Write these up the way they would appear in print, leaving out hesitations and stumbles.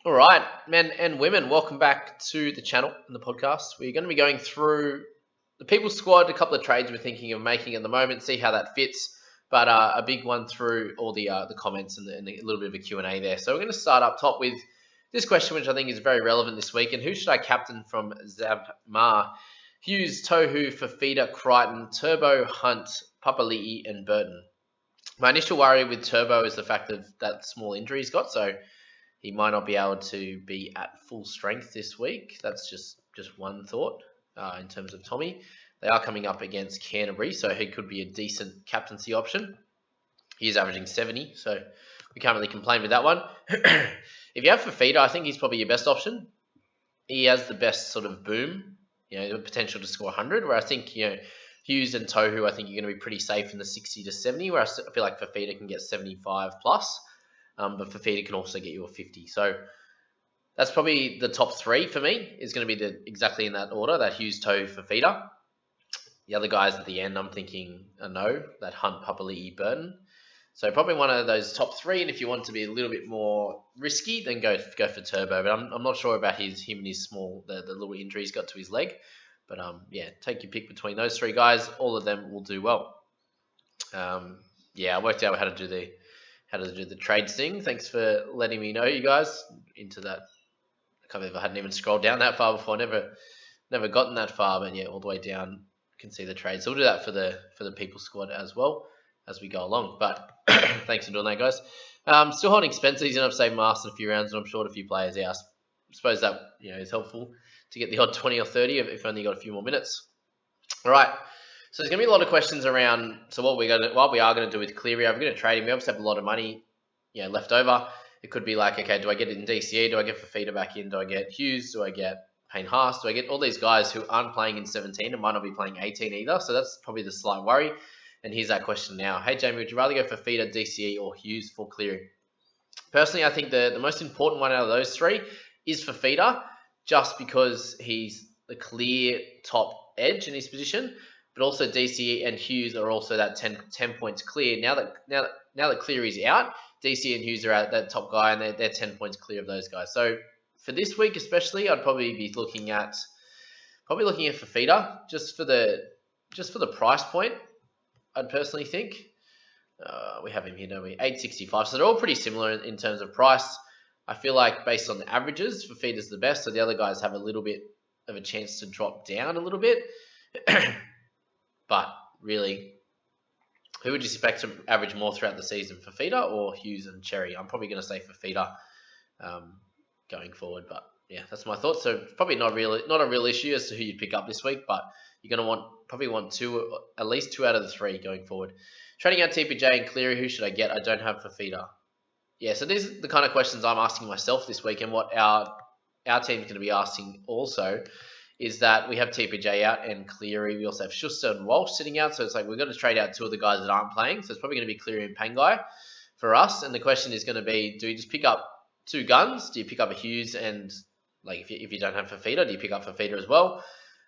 All right, men and women, welcome back to the channel and the podcast. We're going to be going through the people squad, a couple of trades we're thinking of making at the moment, see how that fits, but a big one through all the comments and a little bit of a Q&A there. So we're going to start up top with this question, which I think is very relevant this week. And who should I captain from Zabmar? Hughes, Tohu, Fafita, Crichton, Turbo, Hunt, Papali'i, and Burton. My initial worry with Turbo is the fact of that small injury he's got, so he might not be able to be at full strength this week. That's just one thought in terms of Tommy. They are coming up against Canterbury, so he could be a decent captaincy option. He is averaging 70, so we can't really complain with that one. If you have Fafita, I think he's probably your best option. He has the best sort of boom, the potential to score 100, where I think, Hughes and Tohu, I think you're going to be pretty safe in the 60 to 70, where I feel like Fafita can get 75 plus. But Fafita can also get you a 50. So that's probably the top three for me. Is going to be exactly in that order, that Hughes, Tohu, Fafita. The other guys at the end, I'm thinking no, that Hunt, Papali'i, Burton. So probably one of those top three. And if you want to be a little bit more risky, then go for Turbo. But I'm not sure about him and his the little injury he's got to his leg. But take your pick between those three guys. All of them will do well. I worked out how to do the trades thing. Thanks for letting me know, you guys, into that. I can't believe I hadn't even scrolled down that far before. Never gotten that far, but all the way down, you can see the trades. So we'll do that for the people squad as well as we go along. But thanks for doing that, guys. Still holding Spencer. He's going to save Master a few rounds, and I'm short a few players. I suppose that is helpful to get the odd 20 or 30 if only got a few more minutes. All right. So there's going to be a lot of questions around. So what we are going to do with Cleary, we're going to trade him. We obviously have a lot of money, left over. It could be like, okay, do I get it in DCE? Do I get Fafita back in? Do I get Hughes? Do I get Payne Haas? Do I get all these guys who aren't playing in 17 and might not be playing 18 either? So that's probably the slight worry. And here's that question now. Hey, Jamie, would you rather go Fafita, DCE, or Hughes for Cleary? Personally, I think the most important one out of those three is Fafita, just because he's the clear top edge in his position. But also DCE and Hughes are also that 10 points clear. Now that Cleary's out, DCE and Hughes are out that top guy, and they're 10 points clear of those guys. So for this week especially, I'd probably be looking at Fafita just for the price point. I'd personally think we have him here, don't we? 865. So they're all pretty similar in terms of price. I feel like based on the averages, Fafita's the best. So the other guys have a little bit of a chance to drop down a little bit. But really, who would you expect to average more throughout the season, Fafita or Hughes and Cherry? I'm probably going to say Fafita going forward, but that's my thoughts. So probably not a real issue as to who you'd pick up this week, but you're going to probably want at least two out of the three going forward. Trading out TPJ and Cleary, who should I get? I don't have Fafita. So these are the kind of questions I'm asking myself this week, and what our team's going to be asking also is that we have TPJ out and Cleary. We also have Schuster and Walsh sitting out. So it's like we're going to trade out two of the guys that aren't playing. So it's probably going to be Cleary and Pangai for us. And the question is going to be, do you just pick up two guns? Do you pick up a Hughes and, like, if you don't have Fafita, do you pick up Fafita as well?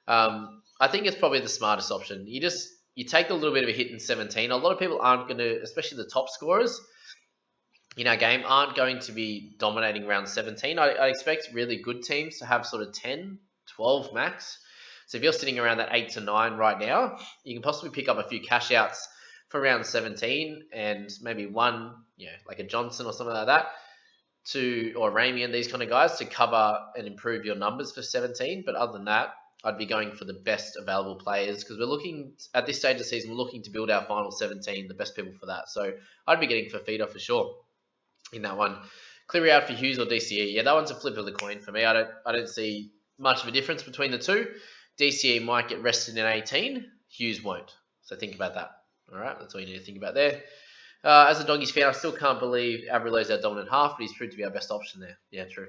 I think it's probably the smartest option. You take a little bit of a hit in 17. A lot of people aren't going to, especially the top scorers in our game, aren't going to be dominating round 17. I expect really good teams to have sort of 10, 12 max. So if you're sitting around that 8 to 9 right now, you can possibly pick up a few cash outs for round 17 and maybe one, like a Johnson or something like that, or Ramey and these kind of guys to cover and improve your numbers for 17. But other than that, I'd be going for the best available players, because we're looking at this stage of the season, we're looking to build our final 17, the best people for that. So I'd be getting Fafita for sure in that one. Cleary out for Hughes or DCE. That one's a flip of the coin for me. I don't see much of a difference between the two. DCE might get rested in 18. Hughes won't. So think about that. All right, that's all you need to think about there. As a Doggies fan, I still can't believe Avrilo's our dominant half, but he's proved to be our best option there. Yeah, true.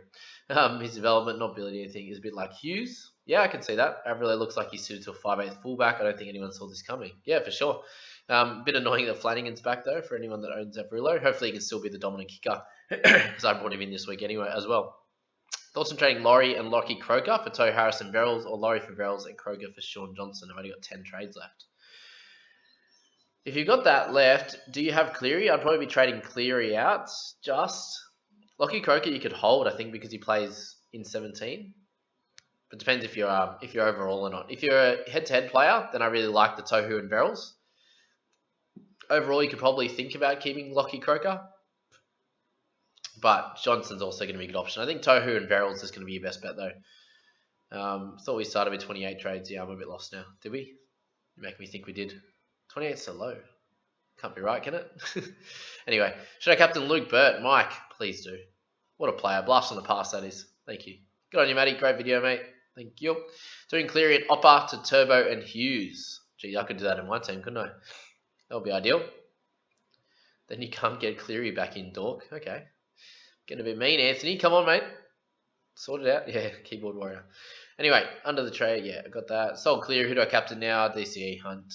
His development, not building anything, is a bit like Hughes. Yeah, I can see that. Avrilo looks like he's suited to a 5'8" fullback. I don't think anyone saw this coming. Yeah, for sure. Bit annoying that Flanagan's back, though, for anyone that owns Avrilo. Hopefully he can still be the dominant kicker, because I brought him in this week anyway as well. Thoughts on trading Laurie and Lockie Croker for Tohu Harris and Verrills, or Laurie for Verrills and Croker for Sean Johnson? I've only got 10 trades left. If you've got that left, do you have Cleary? I'd probably be trading Cleary out just. Lockie Croker you could hold, I think, because he plays in 17. But it depends if you're overall or not. If you're a head-to-head player, then I really like the Tohu and Verrills. Overall, you could probably think about keeping Lockie Croker. But Johnson's also going to be a good option. I think Tohu and Verrills is going to be your best bet, though. Thought we started with 28 trades. Yeah, I'm a bit lost now. Did we? You make me think we did. 28's so low. Can't be right, can it? Anyway, should I captain Luke Burt? Mike, please do. What a player. Blast on the pass, that is. Thank you. Good on you, Matty. Great video, mate. Thank you. Doing Cleary and Oppa to Turbo and Hughes. Gee, I could do that in my team, couldn't I? That would be ideal. Then you can't get Cleary back in, Dork. Okay. Gonna be mean, Anthony. Come on, mate. Sort it out. Yeah, keyboard warrior. Anyway, under the tray. Yeah, I got that. Sold Cleary. Who do I captain now? DCE, Hunt,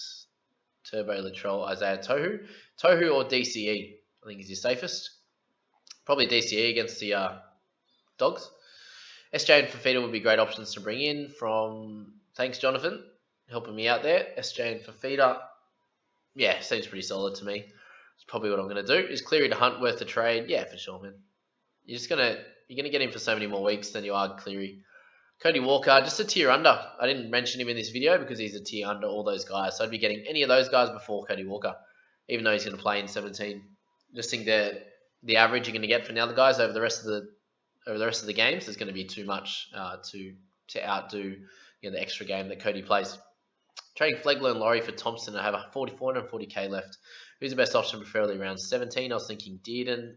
Turbo, Latrell, Isaiah, Tohu. Tohu or DCE, I think is your safest. Probably DCE against the Dogs. SJ and Fafita would be great options to bring in from... Thanks, Jonathan, helping me out there. SJ and Fafita, yeah, seems pretty solid to me. It's probably what I'm going to do. Is Cleary to Hunt worth the trade? Yeah, for sure, man. You're gonna get him for so many more weeks than you are Cleary. Cody Walker, just a tier under. I didn't mention him in this video because he's a tier under all those guys. So I'd be getting any of those guys before Cody Walker, even though he's going to play in 17. Just think that the average you're going to get for now the guys over the rest of the games is going to be too much to outdo the extra game that Cody plays. Trading Flegler and Laurie for Thompson. I have a 440k left. Who's the best option? Preferably around 17. I was thinking Dearden.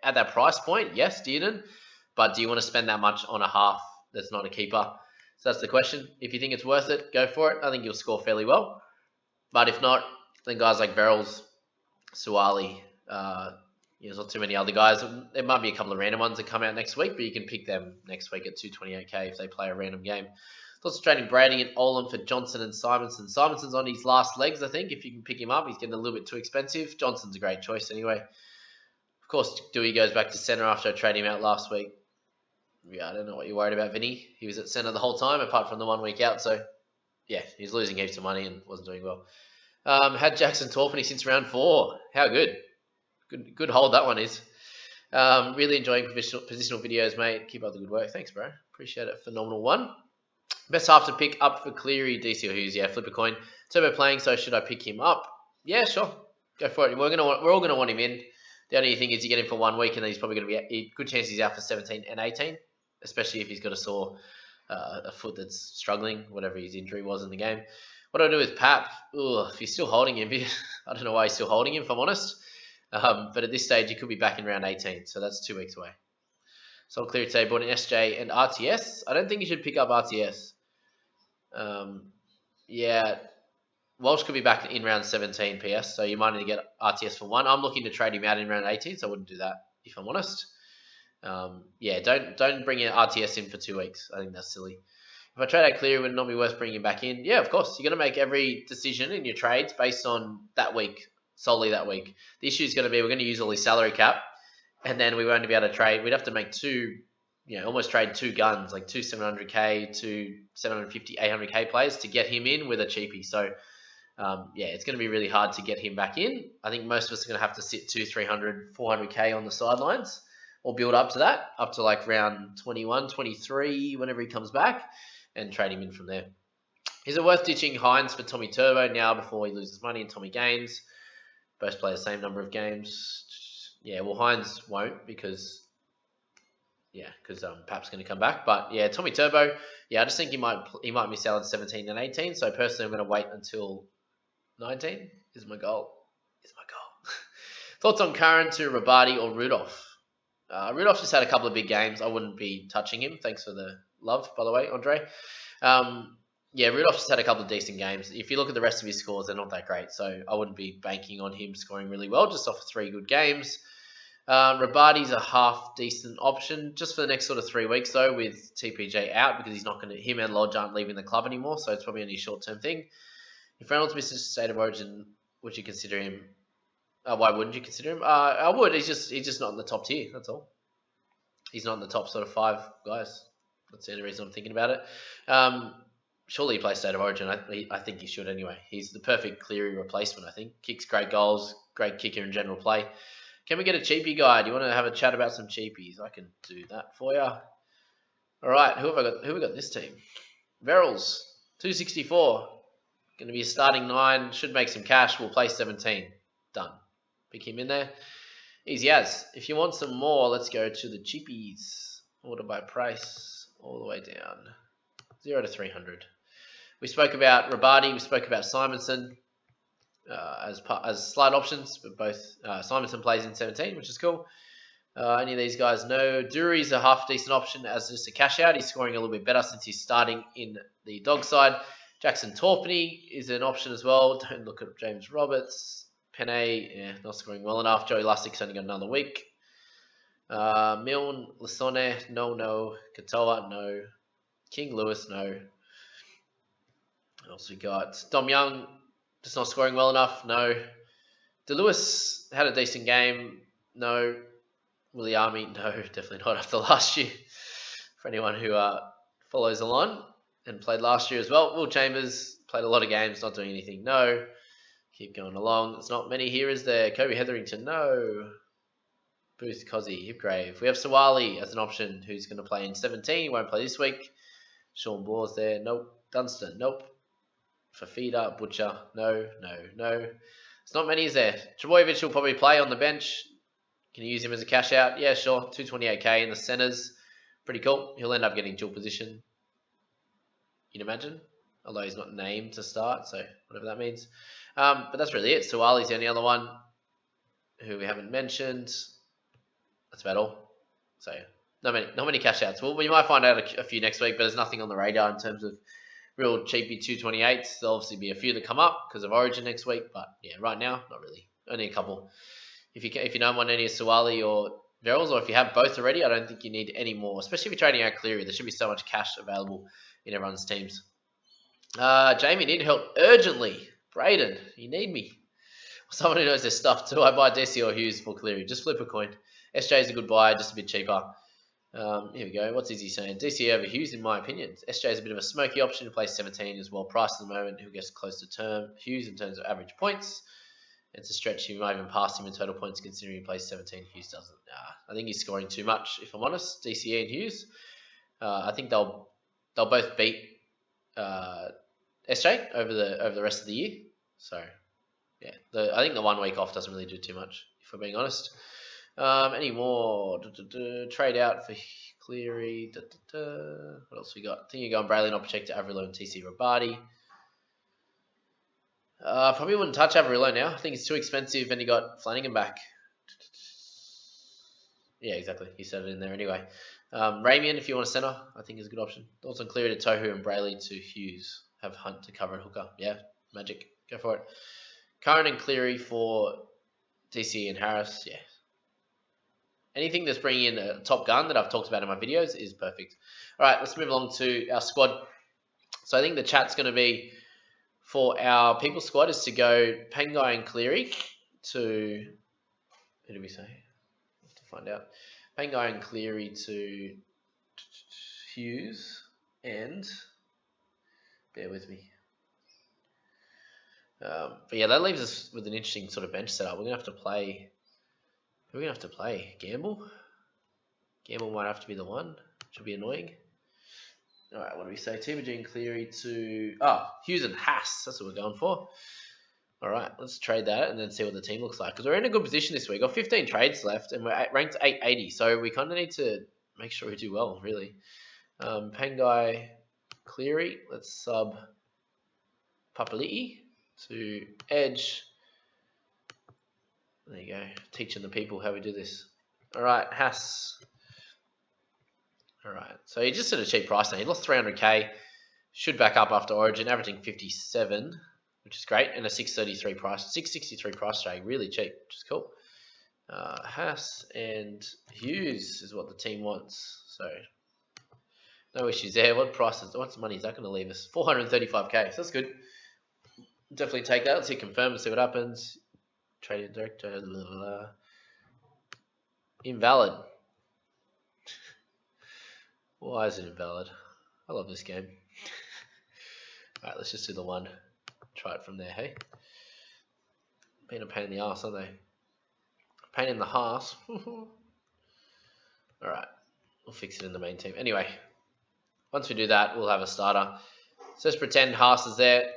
At that price point, yes, Dearden. But do you want to spend that much on a half that's not a keeper? So that's the question. If you think it's worth it, go for it. I think you'll score fairly well. But if not, then guys like Verrills, Suwali, there's not too many other guys. There might be a couple of random ones that come out next week, but you can pick them next week at 228k if they play a random game. Thoughts of trading Brady and Olam for Johnson and Simonson. Simonson's on his last legs, I think. If you can pick him up, he's getting a little bit too expensive. Johnson's a great choice anyway. Of course, Dewey goes back to centre after I traded him out last week. Yeah, I don't know what you're worried about, Vinny. He was at centre the whole time, apart from the 1 week out. So, yeah, he's losing heaps of money and wasn't doing well. Had Jackson Torpany since round 4. How good. Good hold that one is. Really enjoying positional videos, mate. Keep up the good work. Thanks, bro. Appreciate it. Phenomenal one. Best half to pick up for Cleary, DC or Hughes. Yeah, flip a coin. Turbo playing, so should I pick him up? Yeah, sure. Go for it. We're all going to want him in. The only thing is you get him for 1 week and then he's probably going to be... Good chance he's out for 17 and 18, especially if he's got a sore a foot that's struggling, whatever his injury was in the game. What do I do with Pap? If he's still holding him, I don't know why he's still holding him, if I'm honest. But at this stage, he could be back in round 18, so that's 2 weeks away. So I'll clear today. Bought an SJ and RTS. I don't think you should pick up RTS. Yeah, Walsh could be back in round 17 PS, so you might need to get RTS for 1. I'm looking to trade him out in round 18, so I wouldn't do that, if I'm honest. Yeah, don't bring in RTS in for 2 weeks. I think that's silly. If I trade out Cleary, would it not be worth bringing him back in? Yeah, of course. You're going to make every decision in your trades based on that week, solely that week. The issue is going to be we're going to use all his salary cap, and then we won't be able to trade. We'd have to make almost trade 2 guns, like 2 700k, 2 750, 800k players to get him in with a cheapie. So, yeah, it's going to be really hard to get him back in. I think most of us are going to have to sit 200, 300, 400k on the sidelines or build up to that, up to like round 21, 23, whenever he comes back, and trade him in from there. Is it worth ditching Hines for Tommy Turbo now before he loses money and Tommy gains? Both play the same number of games. Yeah, well, Hines won't because Pap's going to come back. But yeah, Tommy Turbo, yeah, I just think he might miss out on 17 and 18. So personally, I'm going to wait until 19 is my goal. Thoughts on Curran to Rabadi or Rudolph? Rudolph just had a couple of big games. I wouldn't be touching him. Thanks for the love, by the way, Andre. Yeah, Rudolph just had a couple of decent games. If you look at the rest of his scores, they're not that great. So I wouldn't be banking on him scoring really well, just off of 3 good games. Rabadi's a half decent option just for the next sort of 3 weeks though, with TPJ out because him and Lodge aren't leaving the club anymore. So it's probably only a short-term thing. If Reynolds misses State of Origin, would you consider him? Why wouldn't you consider him? I would. He's just not in the top tier. That's all. He's not in the top sort of 5 guys. That's the only reason I'm thinking about it. Surely he plays State of Origin. I think he should anyway. He's the perfect Cleary replacement, I think. Kicks great goals, great kicker in general play. Can we get a cheapie guy? Do you want to have a chat about some cheapies? I can do that for you. All right, who have I got? Who have we got this team? Verrills, 264. Going to be a starting 9. Should make some cash. We'll play 17. Done. Pick him in there. Easy as. If you want some more, let's go to the cheapies. Order by price all the way down. 0 to 300. We spoke about Rabadi. We spoke about Simonson as slide options, but both Simonson plays in 17, which is cool. Any of these guys? No. Dury's a half decent option as just a cash out. He's scoring a little bit better since he's starting in the dog side. Jackson Torpney is an option as well. Don't look at James Roberts. Penne, not scoring well enough. Joey Lustig's only got another week. Milne, Lasone, no. Katoa, no. King Lewis, no. What else we got? Dom Young, just not scoring well enough, no. DeLewis had a decent game, no. Williami, no, definitely not after last year. For anyone who follows along and played last year as well. Will Chambers played a lot of games, not doing anything, no. Keep going along. There's not many here, is there? Kobe Hetherington, no. Booth, Cozzy, Hipgrave. We have Sawali as an option who's going to play in 17. He won't play this week. Sean Bore's there. Nope. Dunstan, nope. Fafita, Butcher, no. There's not many, is there? Trebojevic will probably play on the bench. Can you use him as a cash out? Yeah, sure. 228k in the centres. Pretty cool. He'll end up getting dual position. You'd imagine. Although he's not named to start, so whatever that means. But that's really it. Sawali's the only other one who we haven't mentioned. That's about all. So not many cash outs. Well, we might find out a few next week, but there's nothing on the radar in terms of real cheapy 228s. There'll obviously be a few that come up because of Origin next week, but yeah, right now, not really. Only a couple. If you don't want any of Sawali or Verrills, or if you have both already, I don't think you need any more, especially if you're trading out Cleary. There should be so much cash available in everyone's teams. Jamie, need help urgently. Braden, you need me. Someone who knows their stuff too. I buy DC or Hughes for Cleary. Just flip a coin. SJ is a good buy, just a bit cheaper. Here we go. What's Izzy saying? DC over Hughes, in my opinion. SJ is a bit of a smoky option to play 17 as well. Price at the moment, who gets close to term. Hughes in terms of average points. It's a stretch. You might even pass him in total points considering he plays 17. Hughes doesn't. I think he's scoring too much, if I'm honest. DCE and Hughes. I think they'll both beat SJ over the rest of the year. So yeah, I think the 1 week off doesn't really do too much, if we're being honest. Any more? Trade out for Cleary. What else we got? I think you're going Braylon, Opchek, Averillo, and TC Rabadi. Probably wouldn't touch Averillo now. I think it's too expensive, and you got Flanagan back. Yeah, exactly. He said it in there anyway. Ramian, if you want a centre, I think is a good option. Also Cleary to Tohu and Brayley to Hughes. Have Hunt to cover at hooker. Yeah, magic. Go for it. Curran and Cleary for DC and Harris. Yeah. Anything that's bringing in a top gun that I've talked about in my videos is perfect. All right, let's move along to our squad. So I think the chat's going to be for our people squad is to go Pangai and Cleary to, who did we say? Have to find out. Pangai and Cleary to Hughes and, bear with me. But yeah, that leaves us with an interesting sort of bench setup. We're going to have to play, who are we going to have to play? Gamble? Gamble might have to be the one, which will be annoying. All right, what do we say? Timothy and Cleary to... Hughes and Haas. That's what we're going for. All right, let's trade that and then see what the team looks like. Because we're in a good position this week. We've got 15 trades left and we're ranked 880. So we kind of need to make sure we do well, really. Pangai, Cleary. Let's sub Papali'i to Edge. There you go. Teaching the people how we do this. All right, Haas. All right, so he just at a cheap price now. He lost 300k, should back up after Origin, averaging 57, which is great, and a 633 price, 663 price tag, really cheap, which is cool. Haas and Hughes is what the team wants, so no issues there. What money is that going to leave us? 435k, so that's good. Definitely take that. Let's hit confirm and see what happens. Trading director, invalid. Why is it invalid? I love this game. Alright, let's just do the one. Try it from there, hey? Been a pain in the arse, aren't they? Pain in the Haas. Alright, we'll fix it in the main team. Anyway, once we do that, we'll have a starter. So let's pretend Haas is there.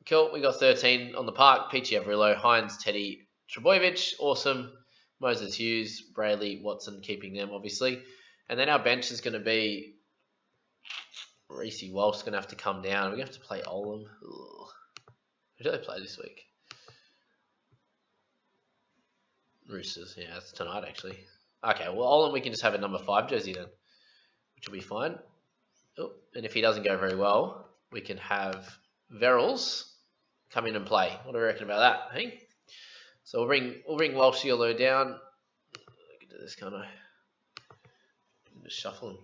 Cool, we got 13 on the park. Peachy Averillo, Hines, Teddy, Trebojevic, awesome. Moses Hughes, Brayley, Watson, keeping them obviously. And then our bench is going to be Reece Walsh going to have to come down. We're going to have to play Olam. Ugh. Who do they play this week? Roosters, yeah, it's tonight actually. Okay, well, Olam, we can just have a number 5 jersey then, which will be fine. Oh, and if he doesn't go very well, we can have Verrills come in and play. What do we reckon about that? Hey, so we'll bring Walsh Yellow down. I can do this, can't I? Just shuffle him.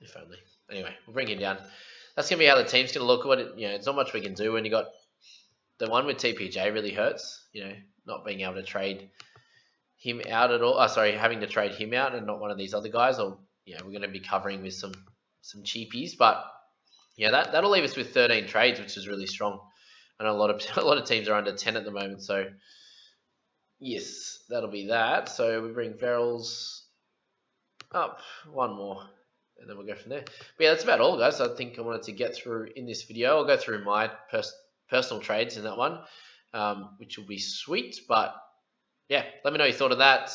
If only. Anyway, we'll bring him down. That's gonna be how the team's gonna look. It's not much we can do when you got the one with TPJ really hurts. Not being able to trade him out at all. Having to trade him out and not one of these other guys. Or we're gonna be covering with some cheapies, but that'll leave us with 13 trades, which is really strong. I know a lot of teams are under 10 at the moment, so yes, that'll be that. So we bring Verrills up one more, and then we'll go from there. But yeah, that's about all, guys. I think I wanted to get through in this video. I'll go through my personal trades in that one, which will be sweet. But yeah, let me know your thought of that.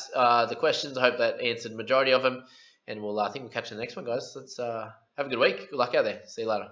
The questions, I hope that answered the majority of them, and I think we'll catch you in the next one, guys. Let's have a good week. Good luck out there. See you later.